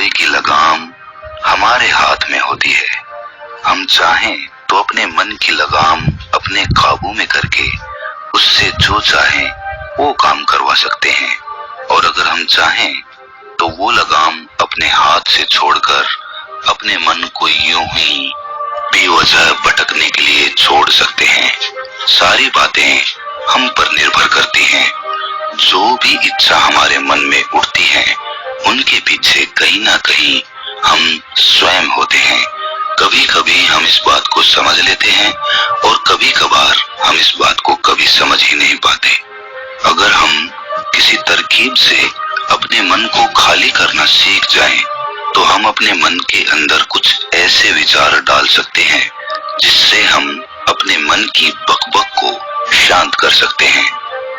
विचारधारे की लगाम हमारे हाथ में होती है। हम चाहें तो अपने मन की लगाम अपने काबू में करके उससे जो चाहें वो काम करवा सकते हैं, और अगर हम चाहें तो वो लगाम अपने हाथ से छोड़कर अपने मन को यूं ही बेवजह भटकने के लिए छोड़ सकते हैं। सारी बातें हम पर निर्भर करती हैं। जो भी इच्छा हमारे मन में उठती है उनके पीछे कहीं ना कहीं हम स्वयं होते हैं। कभी कभी हम इस बात को समझ लेते हैं और कभी कभार हम इस बात को कभी समझ ही नहीं पाते। अगर हम किसी तरकीब से अपने मन को खाली करना सीख जाएं, तो हम अपने मन के अंदर कुछ ऐसे विचार डाल सकते हैं जिससे हम अपने मन की बकबक को शांत कर सकते हैं।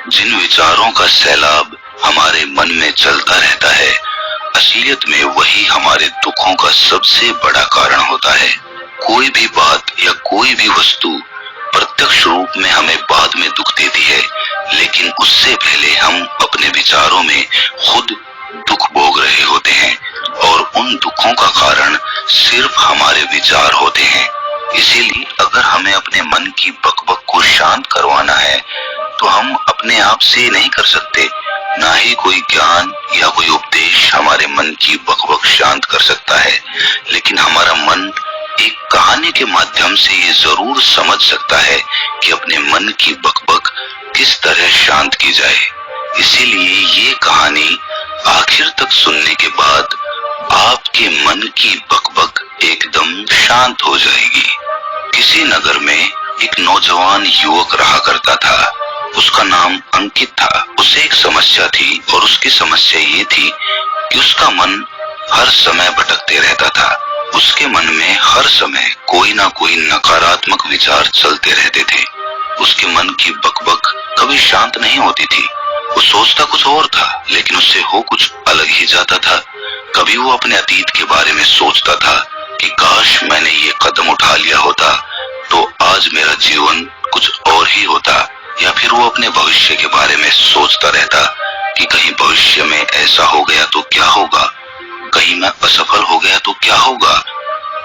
जिन विचारों का सैलाब हमारे मन में चलता रहता है, असलियत में वही हमारे दुखों का सबसे बड़ा कारण होता है। कोई भी बात या कोई भी वस्तु प्रत्यक्ष रूप में हमें बाद में दुख देती है, लेकिन उससे पहले हम अपने विचारों में खुद दुख भोग रहे होते हैं, और उन दुखों का कारण सिर्फ हमारे विचार होते हैं। इसीलिए अगर हमें अपने मन की बकबक को शांत करवाना है तो हम अपने आप से नहीं कर सकते। ना ही कोई ज्ञान या कोई उपदेश हमारे मन की बकबक शांत कर सकता है, लेकिन हमारा मन एक कहानी के माध्यम से ये जरूर समझ सकता है कि अपने मन की बकबक किस तरह शांत की जाए। इसीलिए ये कहानी आखिर तक सुनने के बाद आपके मन की बकबक एकदम शांत हो जाएगी। किसी नगर में एक नौजवान युवक रहा करता था। उसका नाम अंकित था। उसे एक समस्या थी, और उसकी समस्या ये थी कि उसका मन हर समय भटकते रहता था। उसके मन में हर समय कोई ना कोई नकारात्मक विचार चलते रहते थे। उसके मन की बकबक कभी शांत नहीं होती थी। वो सोचता कुछ और था, लेकिन उससे हो कुछ अलग ही जाता था। कभी वो अपने अतीत के बारे में सोचता था कि काश मैंने ये कदम उठा लिया होता तो आज मेरा जीवन कुछ और ही होता, या फिर वो अपने भविष्य के बारे में सोचता रहता कि कहीं भविष्य में ऐसा हो गया तो क्या होगा, कहीं मैं असफल हो गया तो क्या होगा,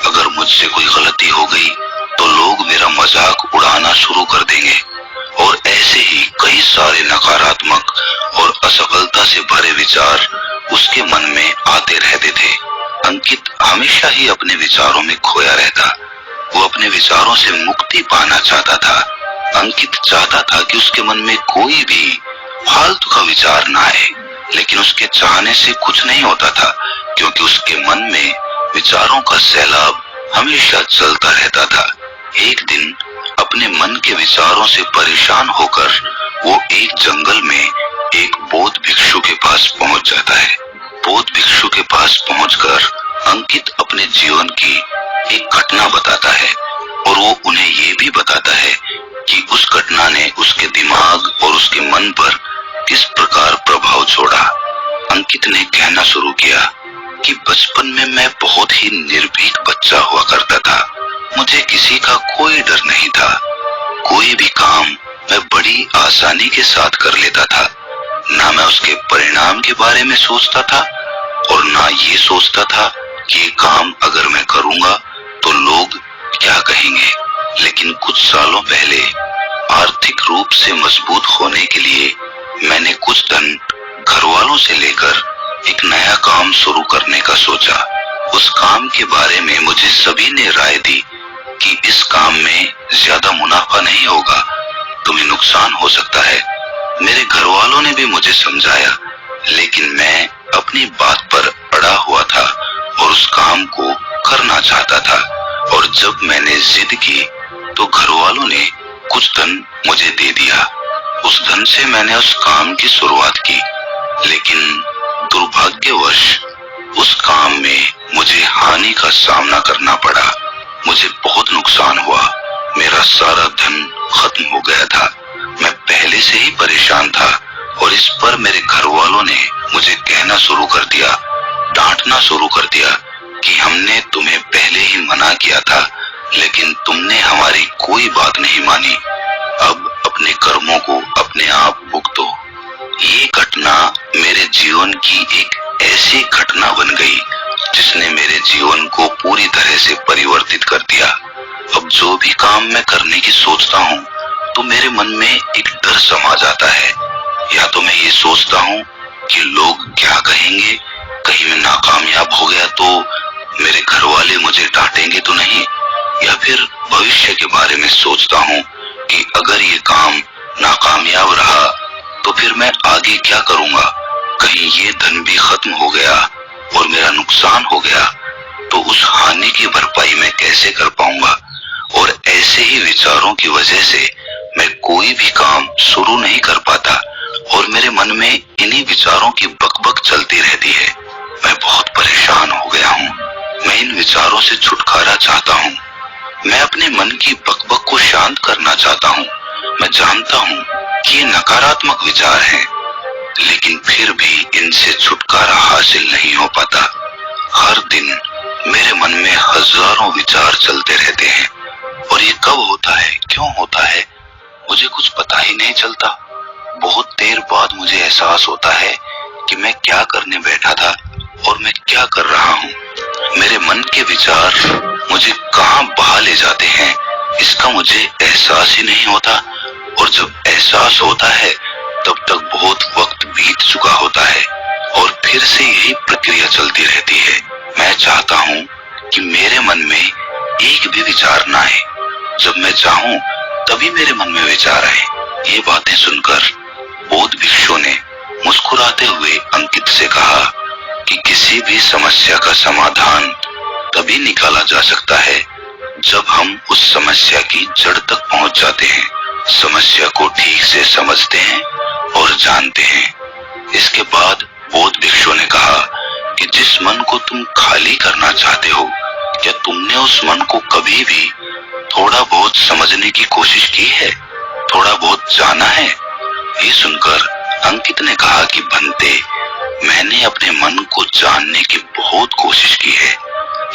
अगर मुझसे कोई गलती हो गई तो लोग मेरा मजाक उड़ाना शुरू कर देंगे। और ऐसे ही कई सारे नकारात्मक और असफलता से भरे विचार उसके मन में आते रहते थे। अंकित हमेशा ही अपने विचारों में खोया रहता। वो अपने विचारों से मुक्ति पाना चाहता था। अंकित चाहता था कि उसके मन में कोई भी फालतू का विचार ना आए, लेकिन उसके चाहने से कुछ नहीं होता था, क्योंकि उसके मन में विचारों का सैलाब हमेशा चलता रहता था। एक दिन अपने मन के विचारों से परेशान होकर वो एक जंगल में एक बौद्ध भिक्षु के पास पहुंच जाता है। बौद्ध भिक्षु के पास पहुंचकर अंकित अपने जीवन की एक घटना बताता है, और वो उन्हें ये भी बताता है कि उस घटना ने उसके दिमाग और उसके मन पर किस प्रकार प्रभाव छोड़ा। अंकित ने कहना शुरू किया कि बचपन में मैं बहुत ही निर्भीक बच्चा हुआ करता था। मुझे किसी का कोई डर नहीं था। कोई भी काम मैं बड़ी आसानी के साथ कर लेता था। ना मैं उसके परिणाम के बारे में सोचता था, और ना ये सोचता था कि ये काम अगर मैं करूंगा तो लोग क्या कहेंगे। लेकिन कुछ सालों पहले आर्थिक रूप से मजबूत होने के लिए मैंने कुछ धन घर वालों से लेकर एक नया काम शुरू करने का सोचा। उस काम के बारे में मुझे सभी ने राय दी कि इस काम में ज्यादा मुनाफा नहीं होगा, तुम्हें नुकसान हो सकता है। मेरे घर वालों ने भी मुझे समझाया, लेकिन मैं अपनी बात पर अड़ा हुआ था और उस काम को करना चाहता था। और जब मैंने जिद की तो घर वालों ने कुछ धन मुझे दे दिया। उस धन से मैंने उस काम की शुरुआत की, लेकिन दुर्भाग्यवश उस काम में मुझे हानि का सामना करना पड़ा। मुझे बहुत नुकसान हुआ। मेरा सारा धन खत्म हो गया था। मैं पहले से ही परेशान था, और इस पर मेरे घर वालों ने मुझे कहना शुरू कर दिया, डांटना शुरू कर दिया कि हमने तुम्हें पहले ही मना किया था, लेकिन तुमने हमारी कोई बात नहीं मानी। अब अपने कर्मों को अपने आप भुगतो। ये घटना मेरे जीवन की एक ऐसी घटना बन गई भी काम मैं करने की सोचता हूँ तो मेरे मन में एक डर समा जाता है। या तो मैं ये सोचता हूँ कि लोग क्या कहेंगे, कहीं मैं नाकामयाब हो गया तो मेरे घर वाले मुझे डांटेंगे तो नहीं, या फिर भविष्य के बारे में सोचता हूँ कि अगर ये काम नाकामयाब रहा तो फिर मैं आगे क्या करूँगा, कहीं ये धन भी खत्म हो गया और मेरा नुकसान हो गया तो उस हानि की भरपाई मैं कैसे कर पाऊंगा। और ऐसे ही विचारों की वजह से मैं कोई भी काम शुरू नहीं कर पाता और मेरे मन में इन्हीं विचारों की बकबक चलती रहती है। मैं बहुत परेशान हो गया हूँ। मैं इन विचारों से छुटकारा चाहता हूँ। मैं अपने मन की बकबक को शांत करना चाहता हूँ। मैं जानता हूँ कि ये नकारात्मक विचार हैं, लेकिन फिर भी इनसे छुटकारा हासिल नहीं हो पाता। हर दिन मेरे मन में हजारों विचार चलते रहते हैं और ये कब होता है, क्यों होता है, मुझे कुछ पता ही नहीं चलता। बहुत देर बाद मुझे एहसास होता है कि मैं क्या करने बैठा था और मैं क्या कर रहा हूँ। मेरे मन के विचार मुझे कहाँ बहा ले जाते हैं इसका मुझे एहसास ही नहीं होता, और जब एहसास होता है तब तक बहुत वक्त बीत चुका होता है और फिर से यही प्रक्रिया चलती रहती है। मैं चाहता हूँ कि मेरे मन में एक भी विचार ना आए, जब मैं चाहूँ तभी मेरे मन में विचार आए। ये बातें सुनकर बौद्ध भिक्षु ने मुस्कुराते हुए अंकित से कहा कि किसी भी समस्या का समाधान तभी निकाला जा सकता है जब हम उस समस्या की जड़ तक पहुंच जाते हैं, समस्या को ठीक से समझते हैं और जानते हैं। इसके बाद बौद्ध भिक्षु ने कहा कि जिस मन को तुम खाली करना चाहते हो, क्या तुमने उस मन को कभी भी थोड़ा बहुत समझने की कोशिश की है, थोड़ा बहुत जाना है? ये सुनकर अंकित ने कहा कि बनते, मैंने अपने मन को जानने की बहुत कोशिश की है,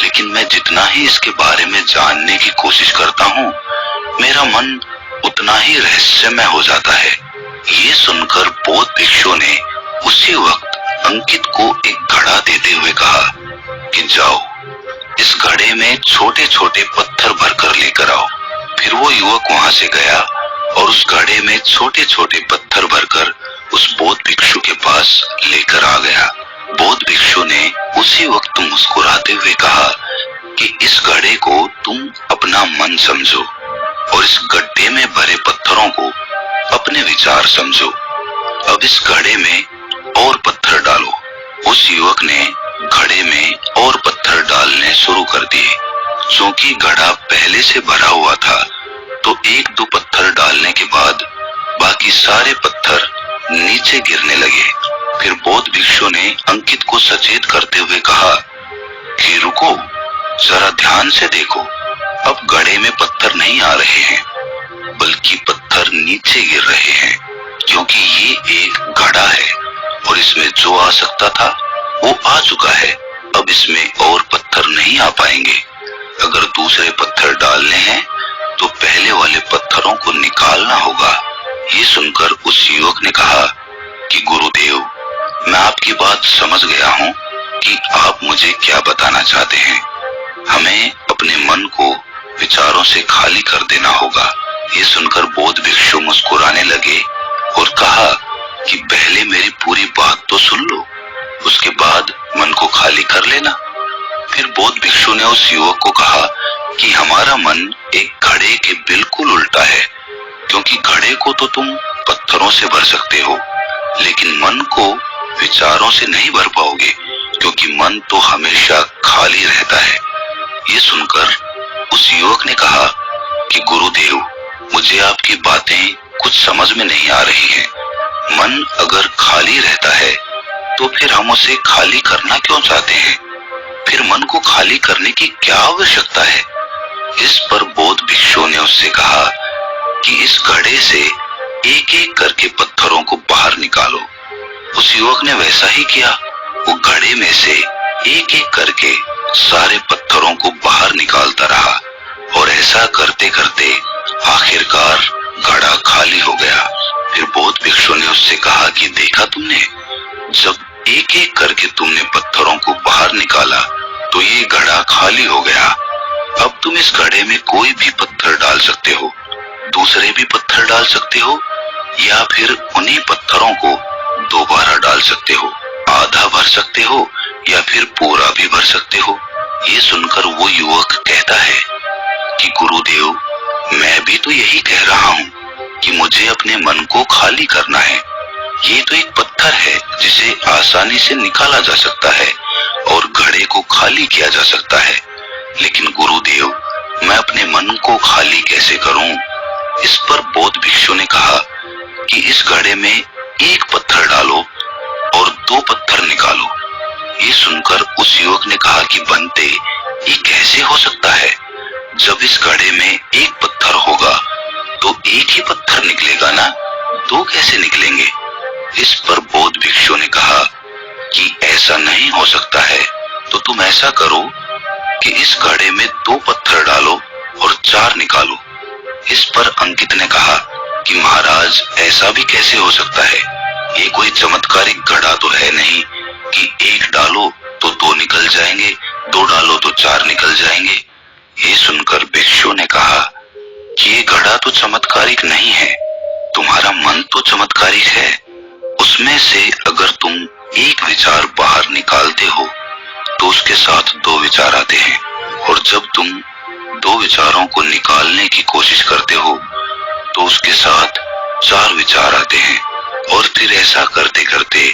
लेकिन मैं जितना ही इसके बारे में जानने की कोशिश करता हूँ, मेरा मन उतना ही रहस्यमय हो जाता है। ये सुनकर बौद्ध भिक्षु ने उसी वक्त अंकित को एक घड़ा देते हुए कहा कि जाओ, इस घड़े में छोटे छोटे पत्थर भरकर लेकर आओ। फिर वो युवक वहां से गया और उस घड़े में छोटे छोटे पत्थर भरकर उस बौद्ध भिक्षु के पास लेकर आ गया। बौद्ध भिक्षु ने उसी वक्त मुस्कुराते हुए कहा कि इस घड़े को तुम अपना मन समझो और इस गड्ढे में भरे पत्थरों को अपने विचार समझो। अब इस घड़े में और पत्थर डालो। उस युवक ने घड़े में और पत्थर डालने शुरू कर दिए। क्योंकि घड़ा पहले से भरा हुआ था तो एक दो पत्थर डालने के बाद बाकी सारे पत्थर नीचे गिरने लगे। फिर बौद्ध भिक्षु ने अंकित को सचेत करते हुए कहा कि रुको, जरा ध्यान से देखो, अब घड़े में पत्थर नहीं आ रहे हैं बल्कि पत्थर नीचे गिर रहे हैं, क्योंकि ये एक घड़ा है और इसमें जो आ सकता था वो आ चुका है। अब इसमें और पत्थर नहीं आ पाएंगे। अगर दूसरे पत्थर डालने हैं तो पहले वाले पत्थरों को निकालना होगा। ये सुनकर उस युवक ने कहा कि गुरुदेव, मैं आपकी बात समझ गया हूँ कि आप मुझे क्या बताना चाहते हैं। हमें अपने मन को विचारों से खाली कर देना होगा। ये सुनकर बौद्ध भिक्षु मुस्कुराने लगे और कहा कि पहले मेरी पूरी बात तो सुन लो, उसके बाद मन को खाली कर लेना। फिर बौद्ध भिक्षु ने उस युवक को कहा कि हमारा मन एक घड़े के बिल्कुल उल्टा है, क्योंकि घड़े को तो तुम पत्थरों से भर सकते हो, लेकिन मन को विचारों से नहीं भर पाओगे, क्योंकि मन तो हमेशा खाली रहता है। ये सुनकर उस युवक ने कहा कि गुरुदेव, मुझे आपकी बातें कुछ समझ में नहीं आ रही हैं। मन अगर खाली रहता है तो फिर हम उसे खाली करना क्यों चाहते हैं? फिर मन को खाली करने की क्या आवश्यकता है? इस पर बौद्ध भिक्षु ने उससे कहा कि इस घड़े से एक एक करके पत्थरों को बाहर निकालो। उस युवक ने वैसा ही किया। वो घड़े में से एक एक करके सारे पत्थरों को बाहर निकालता रहा और ऐसा करते करते आखिरकार घड़ा खाली हो गया। फिर बौद्ध भिक्षु ने उससे कहा कि देखा तुमने, जब एक एक करके तुमने पत्थरों को बाहर निकाला तो ये घड़ा खाली हो गया अब तुम इस घड़े में कोई भी पत्थर डाल सकते हो, दूसरे भी पत्थर डाल सकते हो, या फिर उन्हीं पत्थरों को दोबारा डाल सकते हो। आधा भर सकते हो या फिर पूरा भी भर सकते हो। ये सुनकर वो युवक कहता है कि गुरुदेव, मैं भी तो यही कह रहा हूँ कि मुझे अपने मन को खाली करना है। ये तो एक पत्थर है जिसे आसानी से निकाला जा सकता है और घड़े को खाली किया जा सकता है, लेकिन गुरुदेव, मैं अपने मन को खाली कैसे करूं? इस पर बौद्ध भिक्षु ने कहा कि इस घड़े में एक पत्थर डालो और 2 पत्थर निकालो। ये सुनकर उस युवक ने कहा कि बनते, ये कैसे हो सकता है? जब इस घड़े में एक पत्थर होगा तो एक ही पत्थर निकलेगा ना, 2 कैसे निकलेंगे? इस पर बौद्ध भिक्षु ने कहा कि ऐसा नहीं हो सकता है, तो तुम ऐसा करो कि इस घड़े में 2 पत्थर डालो और 4 निकालो। इस पर अंकित ने कहा कि महाराज, ऐसा भी कैसे हो सकता है? ये कोई चमत्कारिक घड़ा तो है नहीं कि 1 डालो तो 2 निकल जाएंगे, 2 डालो तो 4 निकल जाएंगे। ये सुनकर भिक्षु ने कहा कि ये घड़ा तो चमत्कारिक नहीं है, तुम्हारा मन तो चमत्कारिक है। उसमें से अगर तुम एक विचार बाहर निकालते हो तो उसके साथ 2 विचार आते हैं, और जब तुम 2 विचारों को निकालने की कोशिश करते हो तो उसके साथ 4 विचार आते हैं, और फिर ऐसा करते करते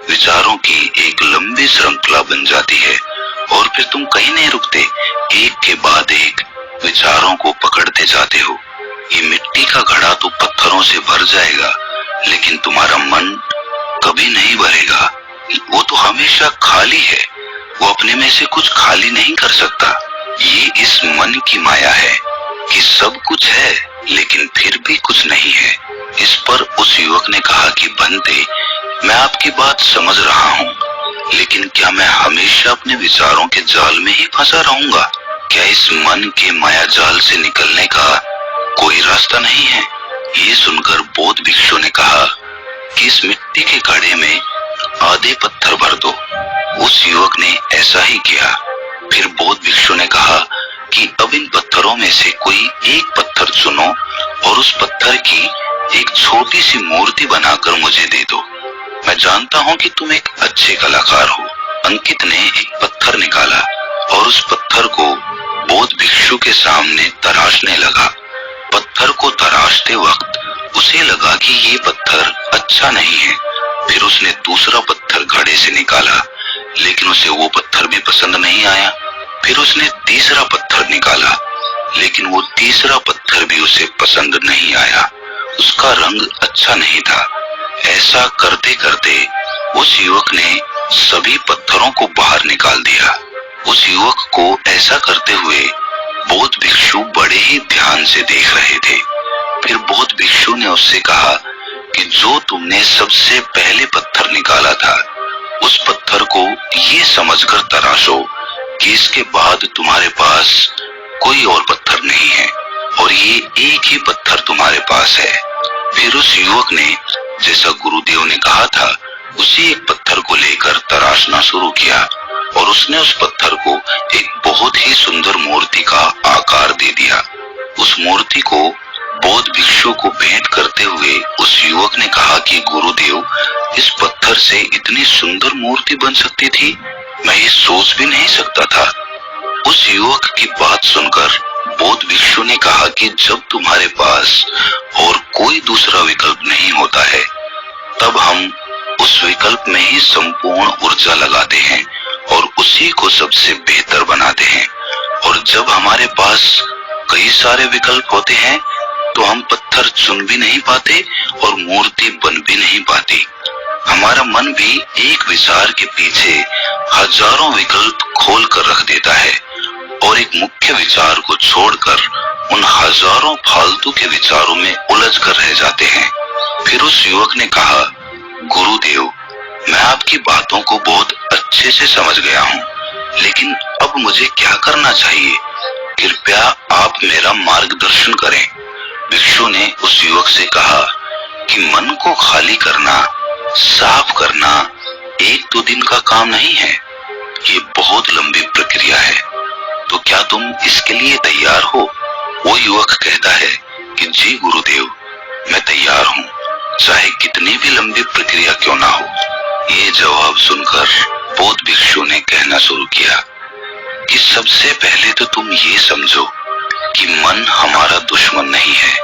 विचारों की एक लंबी श्रृंखला बन जाती है, और फिर तुम कहीं नहीं रुकते, एक के बाद एक विचारों को पकड़ते जाते हो। ये मिट्टी का घड़ा तो पत्थरों से भर जाएगा, लेकिन तुम्हारा मन कभी नहीं भरेगा। वो तो हमेशा खाली है, वो अपने में से कुछ खाली नहीं कर सकता। ये इस मन की माया है कि सब कुछ है लेकिन फिर भी कुछ नहीं है। इस पर उस युवक ने कहा कि बनते, मैं आपकी बात समझ रहा हूँ, लेकिन क्या मैं हमेशा अपने विचारों के जाल में ही फंसा रहूंगा? क्या इस मन के माया जाल से निकलने का कोई रास्ता नहीं है? ये सुनकर बौद्ध भिक्षु ने कहा कि इस मिट्टी के घड़े में आधे पत्थर भर दो। उस युवक ने ऐसा ही किया। फिर बौद्ध भिक्षु ने कहा कि अब इन पत्थरों में से कोई एक पत्थर चुनो और उस पत्थर की एक छोटी सी मूर्ति बनाकर मुझे दे दो। मैं जानता हूँ कि तुम एक अच्छे कलाकार हो। अंकित ने एक पत्थर निकाला और उस पत्थर को बौद्ध भिक्षु के सामने तराशने लगा। पत्थर को तराशते वक्त उसे लगा कि ये पत्थर अच्छा नहीं है। फिर उसने दूसरा पत्थर घड़े से निकाला, लेकिन उसे वो पत्थर भी पसंद नहीं आया। फिर उसने तीसरा पत्थर निकाला, लेकिन वो तीसरा पत्थर भी उसे पसंद नहीं आया। उसका रंग अच्छा नहीं था। ऐसा करते करते उस युवक ने सभी पत्थरों को बाहर निकाल दिया। उस युवक को ऐसा करते हुए बौद्ध भिक्षु बड़े ही ध्यान से देख रहे थे। फिर बौद्ध भिक्षु ने उससे कहा कि जो तुमने सबसे पहले पत्थर निकाला था, उस पत्थर को ये समझकर तराशो कि इसके बाद तुम्हारे पास कोई और पत्थर नहीं है और ये एक ही पत्थर तुम्हारे पास है। फिर उस युवक ने जैसा गुरुदेव ने कहा था, उसी एक पत्थर को लेकर तराशना शुरू किया और उसने उस पत्थर को एक बहुत ही सुंदर मूर्ति का आकार दे दिया। उस मूर्ति को बौद्ध भिक्षु को भेंट करते हुए उस युवक ने कहा कि गुरुदेव, इस पत्थर से इतनी सुंदर मूर्ति बन सकती थी, मैं ये सोच भी नहीं सकता था। उस युवक की बात सुनकर बौद्ध भिक्षु ने कहा कि जब तुम्हारे पास और कोई दूसरा विकल्प नहीं होता है, तब हम उस विकल्प में ही संपूर्ण ऊर्जा लगाते हैं और उसी को सबसे बेहतर बनाते हैं। और जब हमारे पास कई सारे विकल्प होते हैं तो हम पत्थर चुन भी नहीं पाते और मूर्ति बन भी नहीं पाती। हमारा मन भी एक विचार के पीछे हजारों विकल्प खोल कर रख देता है और एक मुख्य विचार को छोड़कर उन हजारों फालतू के विचारों में उलझ कर रह जाते हैं। फिर उस युवक ने कहा, गुरुदेव, मैं आपकी बातों को बहुत अच्छे से समझ गया हूँ, लेकिन अब मुझे क्या करना चाहिए? कृपया आप मेरा मार्गदर्शन करें। भिक्षु ने उस युवक से कहा कि मन को खाली करना, साफ करना 1-2 दिन का काम नहीं है, ये बहुत लंबी प्रक्रिया है। तो क्या तुम इसके लिए तैयार हो? वो युवक कहता है कि जी गुरुदेव, मैं तैयार हूँ, चाहे कितनी भी लंबी प्रक्रिया क्यों ना हो। ये जवाब सुनकर बौद्ध भिक्षु ने कहना शुरू किया कि सबसे पहले तो तुम ये समझो कि मन हमारा दुश्मन नहीं है।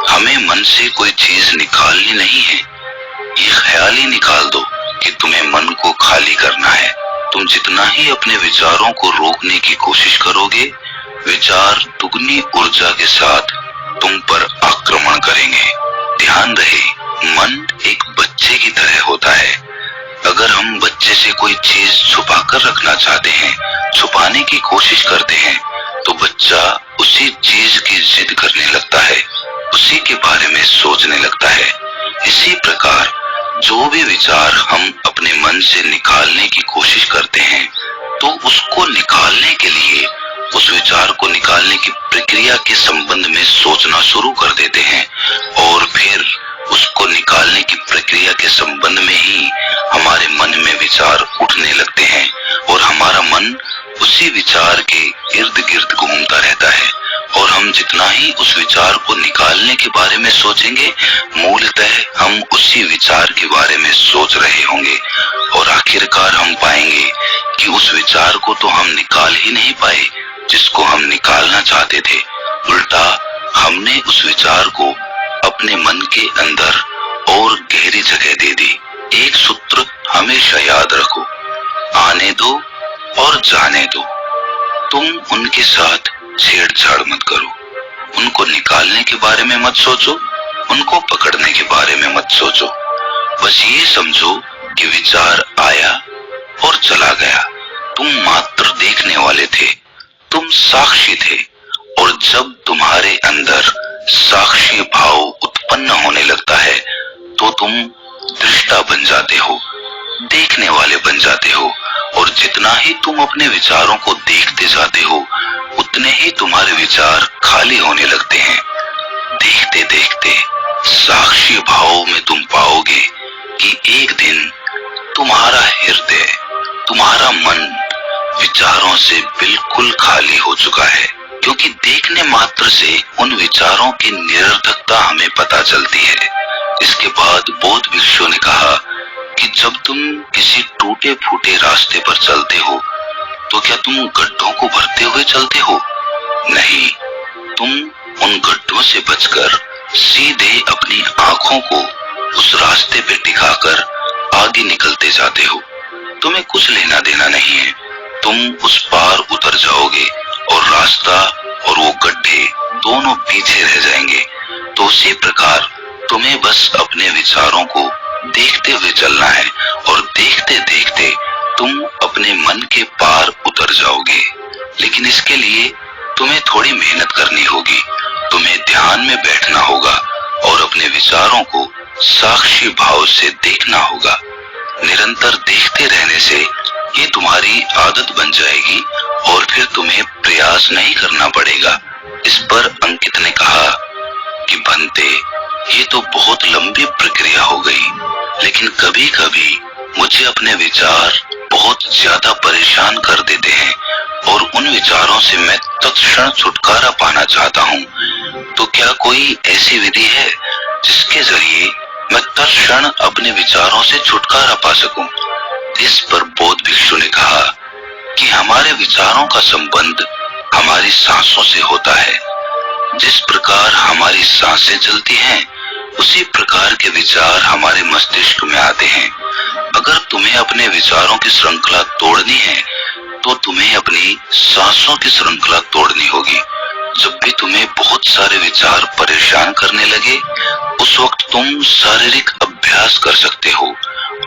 हमें मन से कोई चीज निकालनी नहीं है। ये ख्याल ही निकाल दो कि तुम्हें मन को खाली करना है। तुम जितना ही अपने विचारों को रोकने की कोशिश करोगे, विचार दुगनी ऊर्जा के साथ तुम पर आक्रमण करेंगे। ध्यान रहे, मन एक बच्चे की तरह होता है। अगर हम बच्चे से कोई चीज छुपा कर रखना चाहते हैं, छुपाने की कोशिश करते हैं, तो बच्चा उसी चीज की जिद करने लगता है, उसी के बारे में सोचने लगता है। इसी प्रकार जो भी विचार हम अपने मन से निकालने की कोशिश करते हैं, तो उसको निकालने के लिए, उस विचार को निकालने की प्रक्रिया के संबंध में सोचना शुरू कर देते हैं और फिर उसको निकालने की प्रक्रिया के संबंध में ही हमारे मन में विचार उठने लगते हैं और हमारा मन उसी विचार के इर्द गिर्द घूमता रहता है। और हम जितना ही उस विचार को निकालने के बारे में सोचेंगे, मूलतः हम उसी विचार के बारे में सोच रहे होंगे और आखिरकार हम पाएंगे कि उस विचार को तो हम निकाल ही नहीं पाए जिसको हम निकालना चाहते थे। उल्टा हमने उस विचार को अपने मन के अंदर और गहरी जगह दे दी। एक सूत्र हमेशा याद रखो, आने दो और जाने दो। तुम उनके साथ छेड़छाड़ मत करो। उनको निकालने के बारे में मत सोचो, उनको पकड़ने के बारे में मत सोचो। बस ये समझो कि विचार आया और चला गया। तुम मात्र देखने वाले थे, तुम साक्षी थे। और जब तुम्हारे अंदर साक्षी भाव उत्पन्न होने लगता है, तो तुम दृष्टा बन जाते हो, देखने वाले बन जाते हो। और जितना ही तुम अपने विचारों को देखते जाते हो, उतने ही तुम्हारे विचार खाली होने लगते हैं। देखते देखते साक्षी भाव में तुम पाओगे कि एक दिन तुम्हारा हृदय, तुम्हारा मन विचारों से बिल्कुल खाली हो चुका है। क्योंकि देखने मात्र से उन विचारों की निरर्थकता हमें पता चलती है। इसके बाद बौद्ध भिक्षु ने कहा कि जब तुम किसी टूटे फूटे रास्ते पर चलते हो, तो क्या तुम गड्ढों को भरते हुए चलते हो? नहीं, तुम उन गड्ढों से बचकर सीधे अपनी आंखों को उस रास्ते पे टिकाकर आगे निकलते जाते हो। तुम्हें कुछ लेना देना नहीं है, तुम उस पार उतर जाओगे और रास्ता और वो गड्ढे दोनों पीछे रह जाएंगे। तो उसी प्रकार तुम्हें बस अपने विचारों को देखते हुए चलना है और देखते देखते तुम अपने मन के पार उतर जाओगे। लेकिन इसके लिए तुम्हें थोड़ी मेहनत करनी होगी। तुम्हें ध्यान में बैठना होगा और अपने विचारों को साक्षी भाव से देखना होगा। निरंतर देखते रहने से ये तुम्हारी आदत बन जाएगी और फिर तुम्हें प्रयास नहीं करना पड़ेगा। इस पर अंकित ने कहा कि बनते, ये तो बहुत लंबी प्रक्रिया हो गई, लेकिन कभी कभी मुझे अपने विचार बहुत ज्यादा परेशान कर देते हैं और उन विचारों से मैं तत्क्षण छुटकारा पाना चाहता हूँ। तो क्या कोई ऐसी विधि है जिसके जरिए मैं तत्क्षण अपने विचारों से छुटकारा पा सकूं? इस पर बौद्ध भिक्षु ने कहा कि हमारे विचारों का संबंध हमारी सांसों से होता है। जिस प्रकार हमारी सांसें चलती हैं, उसी प्रकार के विचार हमारे मस्तिष्क में आते हैं। अगर तुम्हें अपने विचारों की श्रृंखला तोड़नी है, तो तुम्हें अपनी सांसों की श्रृंखला तोड़नी होगी। जब भी तुम्हें बहुत सारे विचार परेशान करने लगे, उस वक्त तुम शारीरिक अभ्यास कर सकते हो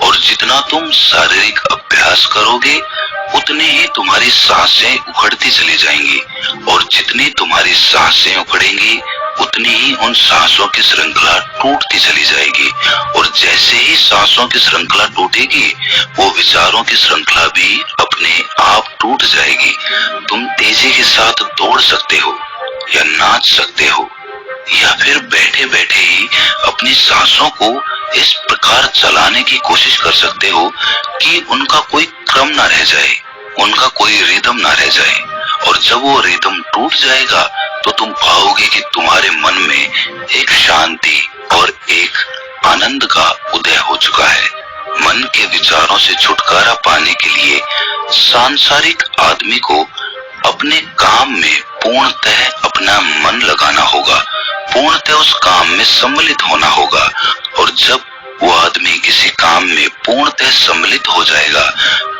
और जितना तुम शारीरिक अभ्यास करोगे, उतने ही तुम्हारी सांसें उखड़ती चली जाएंगी और जितनी तुम्हारी सांसें उखड़ेंगी, उतनी ही उन सांसों की श्रृंखला टूटती चली जाएगी। और जैसे ही सांसों की श्रृंखला टूटेगी, वो विचारों की श्रृंखला भी अपने आप टूट जाएगी। तुम तेजी के साथ दौड़ सकते हो या नाच सकते हो या फिर बैठे बैठे ही अपनी सांसों को इस प्रकार चलाने की कोशिश कर सकते हो कि उनका कोई क्रम ना रह जाए, उनका कोई रिदम ना रह जाए और जब वो रिदम टूट जाएगा तो तुम पाओगे कि तुम्हारे मन में एक शांति और एक आनंद का उदय हो चुका है। मन के विचारों से छुटकारा पाने के लिए सांसारिक आदमी को अपने काम में पूर्णतः अपना मन लगाना होगा, पूर्णतः उस काम में सम्मिलित होना होगा। और जब वो आदमी किसी काम में पूर्णतः सम्मिलित हो जाएगा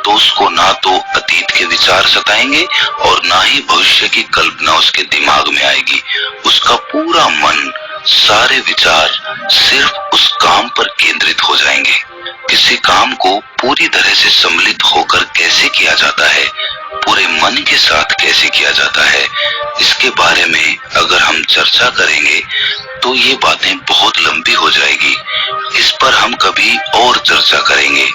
तो उसको ना तो अतीत के विचार सताएंगे और ना ही भविष्य की कल्पना उसके दिमाग में आएगी। उसका पूरा मन, सारे विचार सिर्फ उस काम पर केंद्रित हो जाएंगे। किसी काम को पूरी तरह से सम्मिलित होकर कैसे किया जाता है, पूरे मन के साथ कैसे किया जाता है, इसके बारे में अगर हम चर्चा करेंगे तो ये बातें बहुत लंबी हो जाएगी। इस पर हम कभी और चर्चा करेंगे।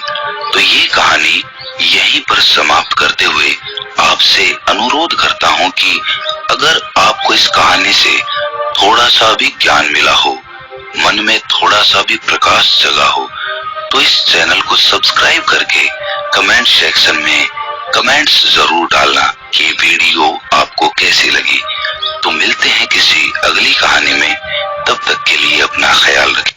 तो ये कहानी यहीं पर समाप्त करते हुए आपसे अनुरोध करता हूँ कि अगर आपको इस कहानी से थोड़ा सा भी ज्ञान मिला हो, मन में थोड़ा सा भी प्रकाश जगा हो, तो इस चैनल को सब्सक्राइब करके कमेंट सेक्शन में कमेंट्स जरूर डालना कि वीडियो आपको कैसी लगी। तो मिलते हैं किसी अगली कहानी में, तब तक के लिए अपना ख्याल रखिए।